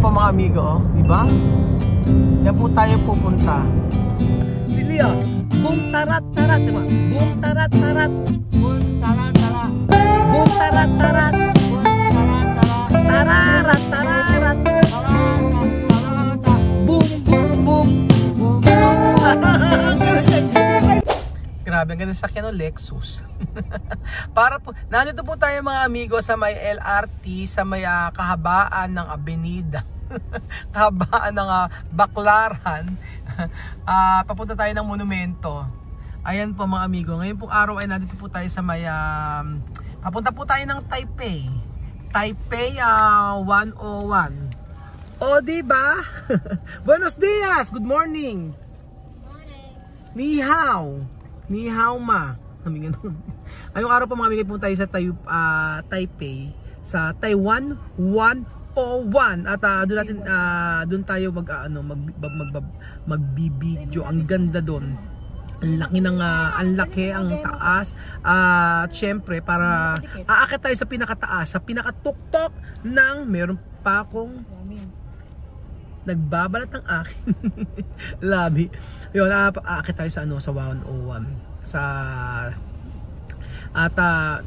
po mga amigo, oh. Diba? Diyan po tayo pupunta. Lilia, boom tarat tarat, diba? Boom tarat tarat, boom tarat tarat, boom tarat tarat, boom tarat tarat, tararat tararat, boom boom boom, boom boom. Grabe, ang ganda sa sakyan, Lexus. Para po, nandito po tayo mga amigo sa may LRT, sa may kahabaan ng Avenida. Kahabaan ng Baclaran. Papunta tayo ng monumento. Ayan po mga amigo. Ngayon pong araw ay nandito po tayo sa may papunta po tayo ng Taipei. Taipei 101. O diba? Buenos dias, good morning. Morning. Ni hao. Ni hao ma. Ngayong araw po mga amigo, punta tayo sa Taipei, sa Taiwan 101. At doon tayo magbibideo. Ang ganda doon. Ang laki ang taas. At syempre para aakit tayo sa pinakataas, sa pinakatuktok ng meron pa akong nagbabalat ng akin labi. Yun, aakit tayo sa sa 101.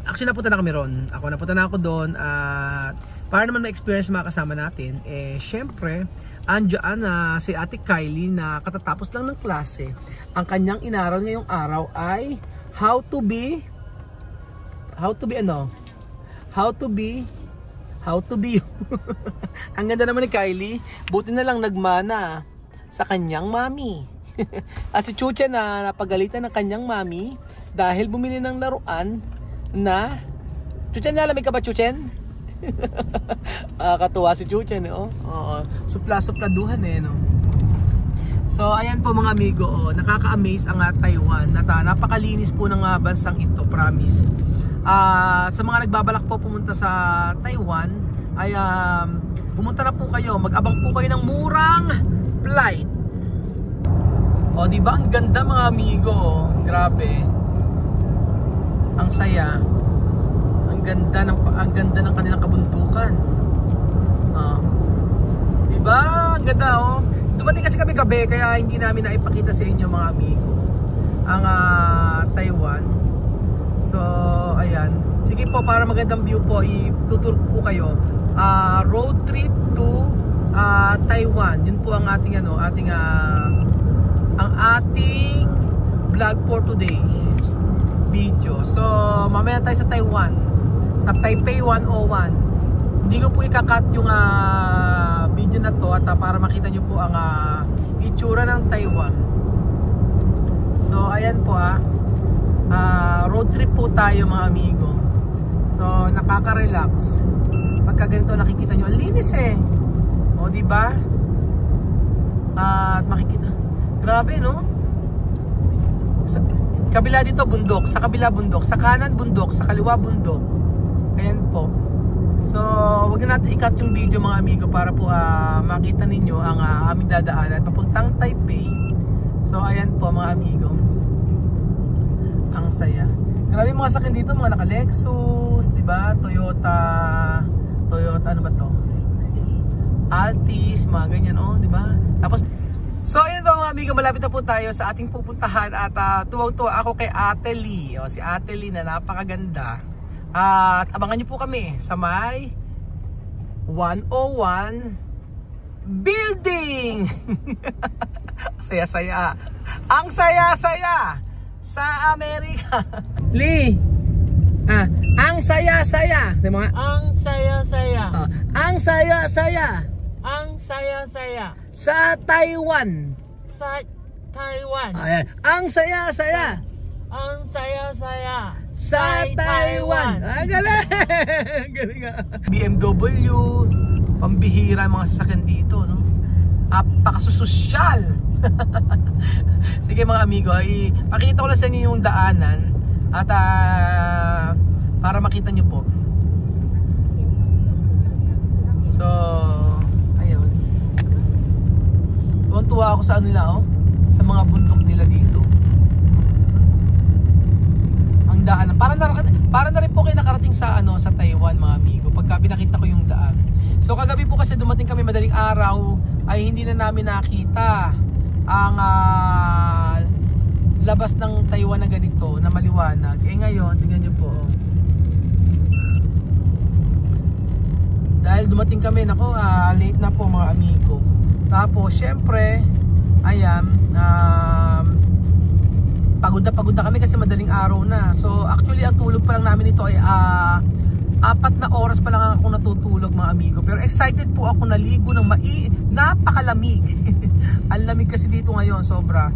Actually napunta na kami ron. Napunta na ako doon at para naman ma-experience mga kasama natin, syempre andyan si Ate Kylie na katatapos lang ng klase. Ang kanyang inaral ngayong araw ay how to be ang ganda naman ni Kylie. Buti na lang nagmana sa kanyang mami. At si Chuchen na napagalitan ng kanyang mami dahil bumili ng laruan na Chuchen, nalamig ka ba, Chuchen? Katuwa si Chuchen, supla-supladuhan no. So ayan po mga amigo, nakaka-amaze ang Taiwan. Napakalinis po ng bansang ito, promise. Sa mga nagbabalak po pumunta sa Taiwan ay pumunta na po kayo, mag-abang po kayo ng murang flight. O diba ang ganda mga amigo, grabe. Ang saya. Ang ganda ng kanilang kabundukan. Diba? Ang ganda Dumating kasi kami gabi kaya hindi namin naipakita sa inyo mga amigo ang Taiwan. So ayan. Sige po, para magandang view po, itutur ko po kayo. Road trip to Taiwan. Yun po ang ating ang ating vlog for today's video. So mamaya tayo sa Taiwan, sa Taipei 101. Hindi ko po ikakat yung video na to at para makita nyo po ang itsura ng Taiwan. So ayan po road trip po tayo mga amigo. So nakaka-relax pagka ganito nakikita nyo. Ang linis o diba? At makikita, grabe no? Sa kabila dito bundok, sa kabila bundok, sa kanan bundok, sa kaliwa bundok. Ayan po. So wag na natin ikat yung video mga amigo para po makita ninyo ang aming dadaanan papuntang Taipei. So ayan po mga amigo. Ang saya. Grabe mga sakyan dito, mga naka-Lexus, diba? Toyota, ano ba to? Altis, mga ganyan diba? Tapos so ayun po mga amigo, malapit na po tayo sa ating pupuntahan at tuwang-tuwa ako kay Ate Lee. Si Ate Lee na napakaganda. At abangan niyo po kami sa may 101 building. Saya-saya. Ang saya-saya sa Amerika. Lee. Ang saya-saya. Diba? Ang saya-saya. Ang saya-saya. Ang saya-saya. Sa Taiwan. Sa Taiwan. Ang saya-saya. Ang saya-saya. Sa Taiwan. Galing. Galing BMW, pambihira mga sasakyan dito, no? Apakasusosyal. Sige mga amigo, ipakita ko lang sa inyo yung daanan at para makita nyo po. So ayun, tuwang-tuwa ako sa nila sa mga bundok nila dito. Ang daan, para na rin po kayo nakarating sa sa Taiwan mga amigo pagka pinakita ko yung daan. So kagabi po kasi dumating kami madaling araw, ay hindi na namin nakita ang labas ng Taiwan na ganito, na maliwanag. Eh ngayon, tingnan nyo po. Dahil dumating kami, nako, late na po mga amigo. Tapos syempre, ayan, pagod na kami kasi madaling araw na. So actually ang tulog pa lang namin ito ay 4 na oras pa lang ako natutulog mga amigo. Pero excited po ako naligo ng napakalamig. Ang lamig kasi dito ngayon, sobra.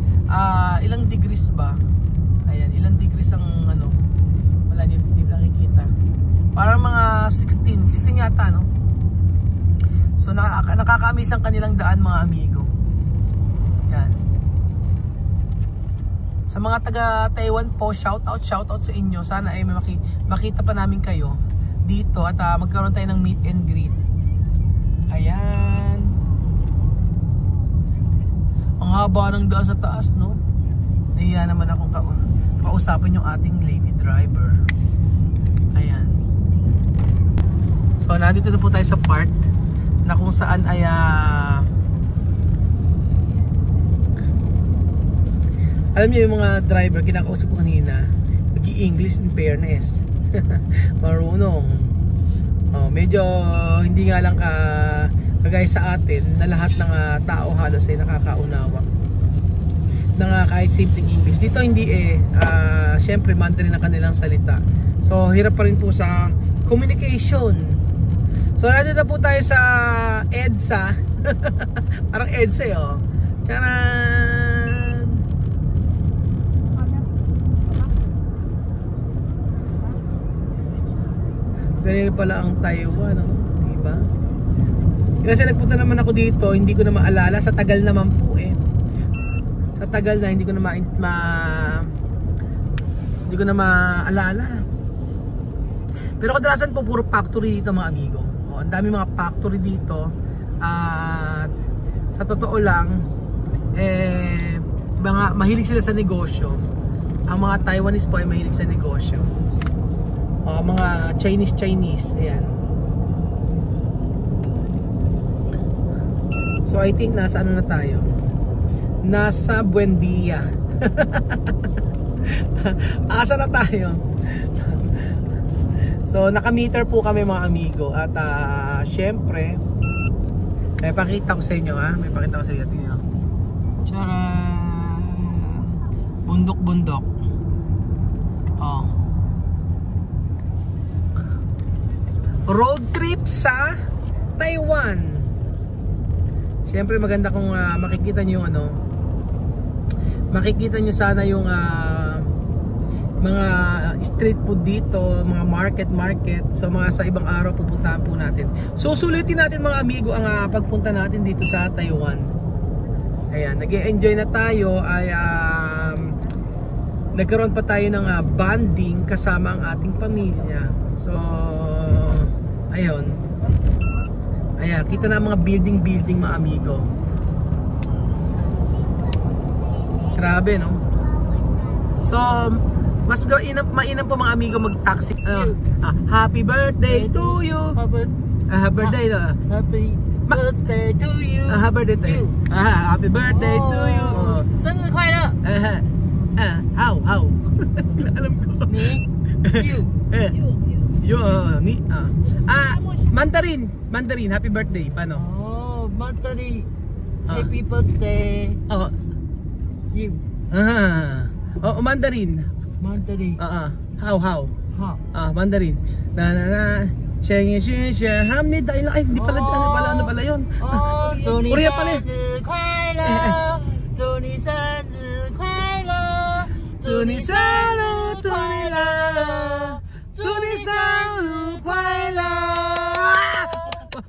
Ilang degrees ba? Ayan, ilang degrees ang ano. Wala, hindi nakikita. Parang mga 16 yata, no? So nakaka-amaze ang kanilang daan mga amigo. Yan. Sa mga taga Taiwan po, shout out sa inyo. Sana ay makita pa namin kayo dito at magkaroon tayo ng meet and greet. Ayan. Ang haba ng daan sa taas, no? Nahiya naman akong kausapin yung ating lady driver. Ayan. So nandito na po tayo sa part na kung saan ay alam niyo yung mga driver, kinakausap ko kanina, nag-i-English in fairness. Marunong. Medyo hindi nga lang kagaya sa atin na lahat ng tao halos ay nakakaunawa ng kahit simpleng English. Dito hindi syempre Mandarin ang kanilang salita. So hirap pa rin po sa communication. So nandito na po tayo sa EDSA. Parang EDSA Tcharan! Ganyan pala ang Taiwan, diba? Kasi nagpunta naman ako dito, hindi ko na maalala, sa tagal naman po sa tagal na hindi ko na maalala. Pero kadalasan po puro factory dito mga amigo. Ang dami mga factory dito. At sa totoo lang, mahilig sila sa negosyo. Ang mga Taiwanese po ay mahilig sa negosyo. Mga Chinese, ayan. So I think nasa ano na tayo? Nasa Buendia. Asa na tayo? So naka-meter po kami mga amigo. At syempre, may pakita ko sa inyo may pakita ko sa inyo. Tingnan. Tcharan! Bundok. Road trip sa Taiwan. Siyempre maganda kung makikita nyo makikita nyo sana yung mga street food dito, mga market. So mga sa ibang araw pupuntahan po natin. Susulitin natin mga amigo ang pagpunta natin dito sa Taiwan. Ayan, nag-e-enjoy na tayo ay nagkaroon pa tayo ng bonding kasama ang ating pamilya. So ayun. Ayan, kita na mga building mga amigo. Grabe, no? So mas mainam po mga amigo mag-taxi. Happy birthday to you. Happy birthday to you. Happy birthday. Happy birthday to you. 生日快乐 How? Alam ko. Mandarin, happy birthday. Paano? Mandarin. Happy birthday. You. Mandarin. How? Mandarin. Hindi pala ano pala yun. Korea pala. 祝你生日快乐，祝你生日快乐，祝你生日快乐。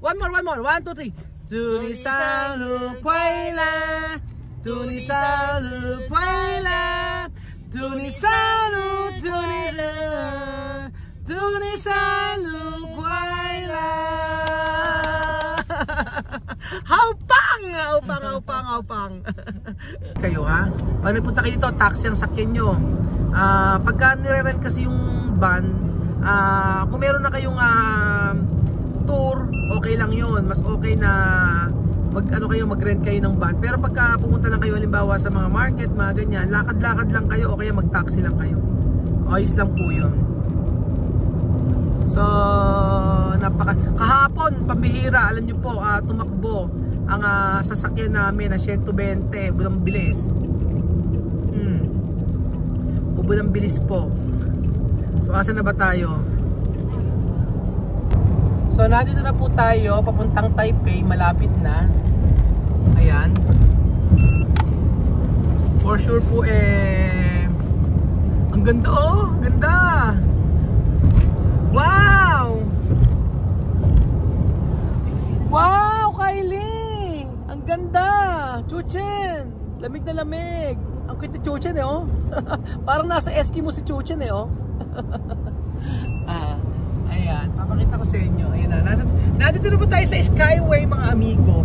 One more. 1, 2, 3. 祝你生日快乐，祝你生日快乐，祝你生日快乐。Haupang. Kayo pag nagpunta kayo dito, taxi ang sakyan nyo. Pagka nire-rent kasi yung van, kung meron na kayong tour, okay lang yun. Mas okay na mag-rent kayo ng van. Pero pagka pumunta lang kayo halimbawa sa mga market, mga ganyan, lakad-lakad lang kayo o kaya mag-taxi lang kayo. Ayos lang po yun. So, kahapon, pambihira, alam nyo po, tumakbo ang sasakyan namin na 120, bulang bilis. Bulang bilis po. So, asa na ba tayo? So, nandito na po tayo, papuntang Taipei, malapit na. Ayan. For sure po ang ganda ganda. Wow! Wow, Kylie! Ang ganda! Chuchen! Lamig na lamig! Ang cute ni Chuchen Parang nasa Eskimo si Chuchen Ayan, papakita ko sa inyo. Ayan na, nandito na po tayo sa Skyway mga amigo.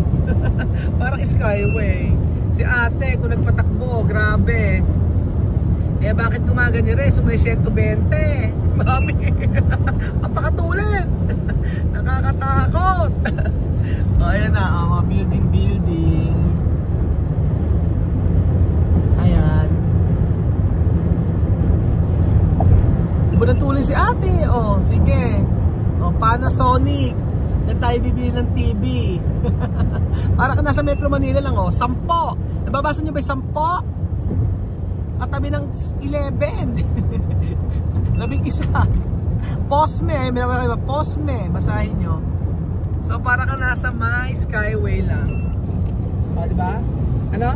Parang Skyway. Si ate, kung nagpatakbo, grabe. Bakit tumaga ni Rez? May 120. Mami, apakatulad. Nakakatakot. Ayan na, mga building. Ayan. Iba ng tulin si ate. Sige. Panasonic. Yan tayo bibili ng TV. Para ka nasa Metro Manila lang 10. Nababasa nyo ba yung 10? Katabi ng 11. 11. Posme, Posme, basahin nyo. So para ka nasa may Skyway lang. Diba? Ano?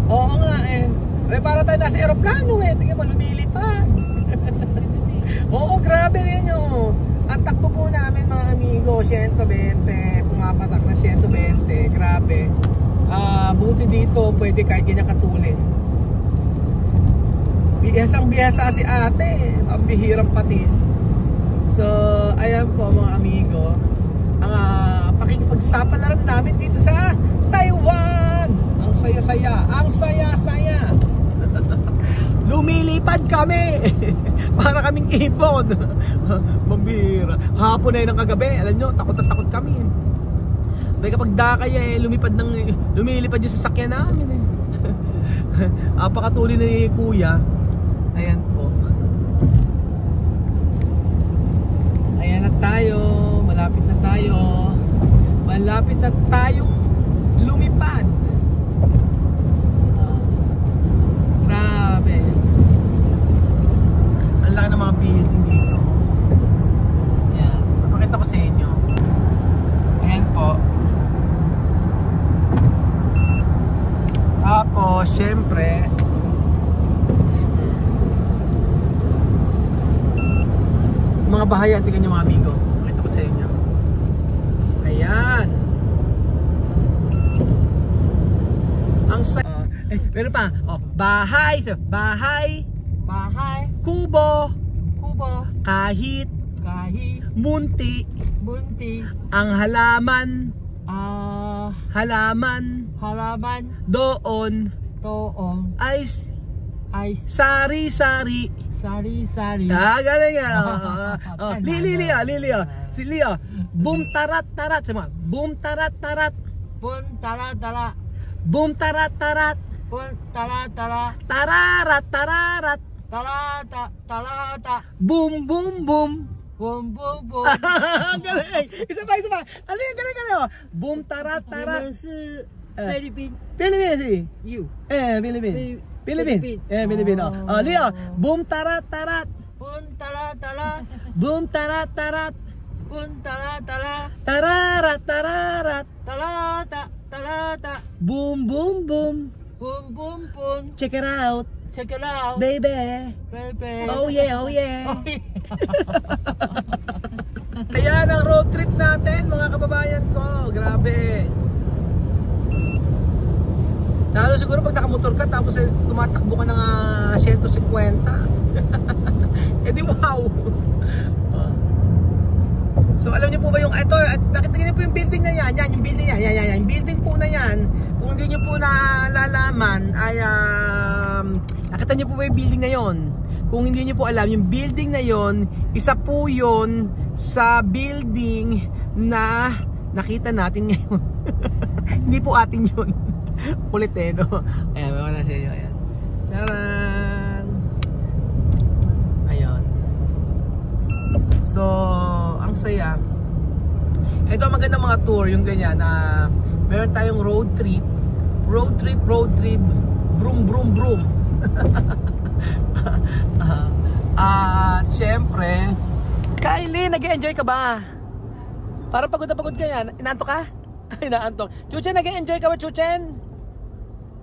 Oo nga para tayo nasa aeroplano tingnan mo, lumilipad. Oo, grabe yun Ang takbo po namin mga amigo, 120. Pumapatak na 120. Grabe. Buti dito, pwede kahit ganyan katulin. Bihasang-bihasa si ate, ang bihirang patis. So, ayan po mga amigo, ang pakikipagsapalaran namin dito sa Taiwan. Ang saya-saya, ang saya-saya. Lumilipad kami. Para kaming ibon. Mambihira. Hapon na yun ng kagabi, alam nyo, takot na takot kami. May kapag dakay lumilipad yung sasakyan namin Apakatuloy ni kuya. Ayan po. Ayan na tayo. Malapit na tayo. Malapit na tayong lumipad. Grabe. Ang laki ng mga building dito. Ayan. Papakita ko sa inyo. Ayan po. Tapos, syempre, mga bahayan, tingnan nyo mga amigo. Pakita ko sa inyo. Ayan. Ang meron pa. Bahay. Kubo. Kahit. Munti. Ang halaman. Halaman. Doon. Ay sari-sari. Galing Lili. Si Leo. Boom tarat-tarat. Sama. Boom tarat-tarat. Boom tarat-tarat. Tararat-tararat. Boom boom boom. Galing. Isa pa. Galing. Boom tarat-tarat. Philippines. You. Philippines. Philippines. Leo. Boom tarat-tarat. Boom tarat-tarat. Tararat-tararat. Boom boom boom. Check it out. Baby. Oh yeah. Ayan ang road trip natin mga kababayan ko. Grabe. Lalo siguro pag nakamotor ka tapos tumatakbo ka ng 150. Di wow. So alam niyo po ba yung ito, nakita niyo po yung building na yan, yung building niya, yan, yung building po na yan. Kung hindi niyo po nalalaman ay nakita niyo po ba yung building na yon? Kung hindi niyo po alam, yung building na yon, isa po yon sa building na nakita natin ngayon. Hindi po atin yun. Kulit eh, no? Ayan, may wala sa inyo. Ayan. Charan! Ayan. So, ang saya. Ito ang magandang mga tour, yung ganyan na meron tayong road trip. Road trip. Broom. Siyempre, Kylie, nag-enjoy ka ba? Parang pagod na pagod ka yan. Inaantok ka? Inaantok. Chuchen, nag-enjoy ka ba, Chuchen?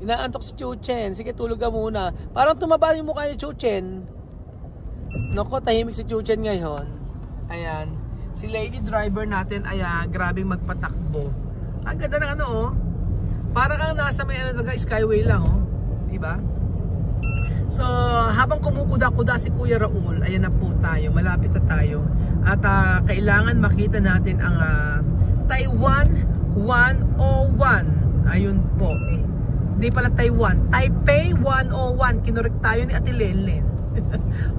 Inaantok si Chuchen. Sige, tulog ka muna. Parang tumaba yung mukha ni Chuchen. Nako, tahimik si Chuchen ngayon. Ayan. Si lady driver natin ay grabing magpatakbo. Ang ganda ng ano, oh. Parang kang nasa may ano, skyway lang, oh. Diba? So, habang kumukuda-kuda si Kuya Raul, ayan na po tayo, malapit na tayo. At kailangan makita natin ang Taiwan 101. Ayun po. Hindi pala Taiwan, Taipei 101. Kinorek tayo ni Ate Lelen.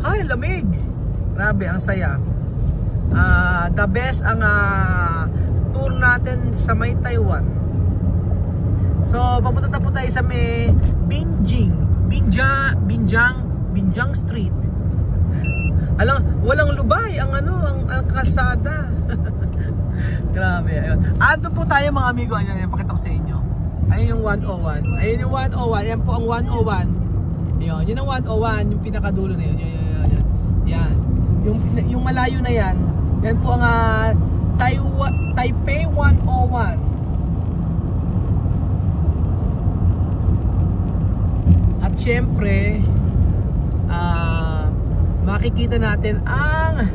Ay, lamig. Grabe, ang saya. The best ang tour natin sa may Taiwan. So, papunta na po tayo sa may Binjang Street. Alam, walang lubay ang ano, ang kalsada. Grabe, ayun. Ando po tayo mga amigo, ayun, pakita ko sa inyo. Ayun yung 101. Ayun yung 101, yan po ang 101. Ayun, yun ang 101, yung pinakadulo na yun. Yan. Yung malayo na yan, yan po ang Taipei 101. At syempre, makikita natin ang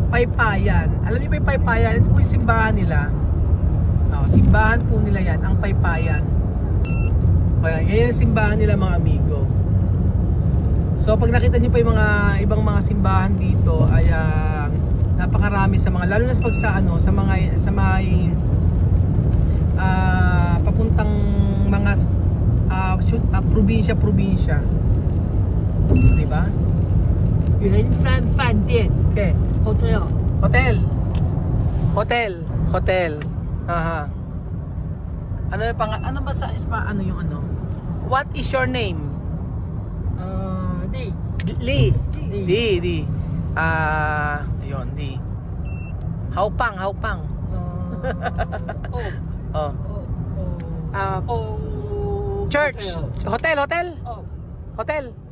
Paypayan. Alam niyo ba yung Paypayan? Ito po yung simbahan nila. Simbahan po nila yan, ang Paypayan. Yan yung simbahan nila mga amigo. So pag nakita niyo pa yung mga ibang mga simbahan dito ay napakarami sa mga, lalo na pag sa ano, sa may papuntang mga probinsya. Diba? Yuanshan Fandian. Okay. Hotel. Aha. Ano ba sa ano yung ano? What is your name? Lee. Ayun, Lee. Haupang. Church. Hotel. Hotel.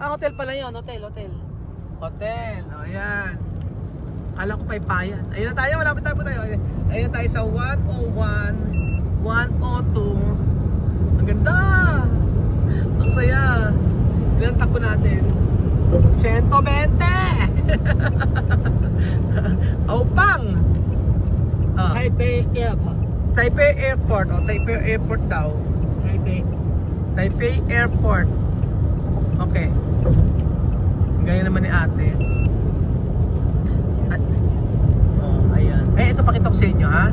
Hotel pala yun. Hotel. Ayan. Kala ko Paypayan. Ayun na tayo, malapit tayo. Ayun tayo sa 101, 102. Ang ganda. Ang saya. Ilang takbo natin? 120. Haupang. Taipei Airport. Taipei Airport. Taipei Airport daw. Taipei Airport. Okay. Gaya naman ni ate. Ayan. Ito pakita ko sa inyo, ha.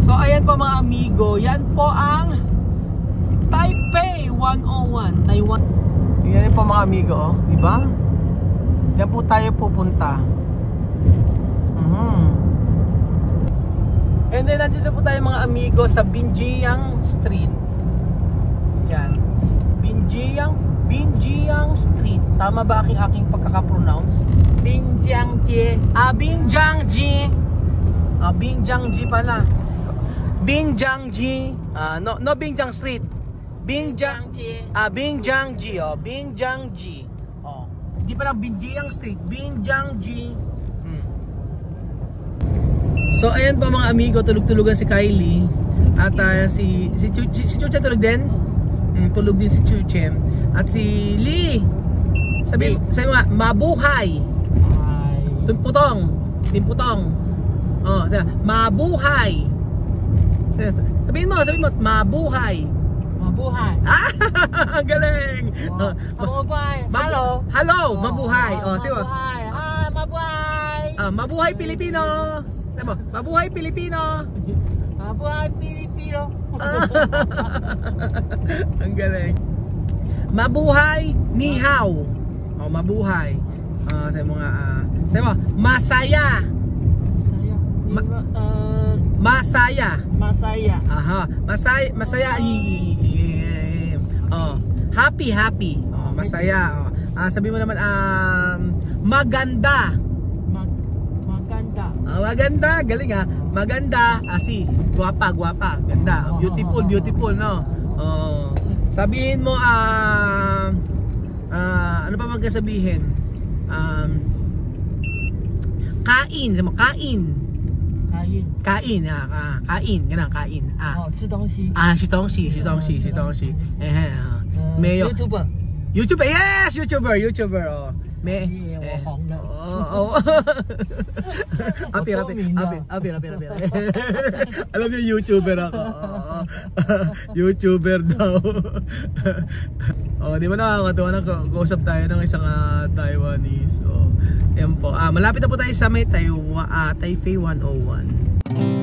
So ayan po mga amigo, yan po ang Taipei 101, Taiwan. Yan po mga amigo, oh, di ba? Diyan po tayo pupunta. And then nandito po tayo mga amigo sa Binjang Street. Yan. Binjang Street. Tama ba aking pagkaka-pronounce? Binjiangjie. Binjiangji. Binjiangji pala. Binjiangji. No Binjang Street. Binjiangji. Binjiangji. Binjiangji. Hindi pala Binjang Street. Binjiangji. So ayan pa mga amigo, tulog-tulogan si Kylie. At si Chuchen tulog din. Tulog din si Chuchen. At si Lee. Sabi mo nga, mabuhay. Timputong. Mabuhay. Sabihin mo, mabuhay. Ang galing. Mabuhay. Hello, mabuhay. Sige mo. Mabuhay. Mabuhay Pilipino. Sabi mo, mabuhay Pilipino. Mabuhay Pilipino. Ang galing. Mabuhay ni hao. Mabuhay. Sabi mo nga, sabi mo, masaya. Masaya. Masaya. Aha. Masaya. Oh. Happy. Oh, masaya. Oh. Sabi mo naman maganda. Maganda. Maganda, galing ha. Maganda, guwapa, ganda. Beautiful, no? Oh. Sabihin mo ano pa magsasabihin? Kain, sabi mo kain. Kain, ganun, kain. 吃东西。吃东西。没有 YouTuber, yes, YouTuber. Oh. 我红了。Apir. Alam niyo, YouTuber ako. YouTuber daw. Di ba nakakatawa na kausap tayo ng isang Taiwanese. Ayan po. Malapit na po tayo sa may Taipei 101.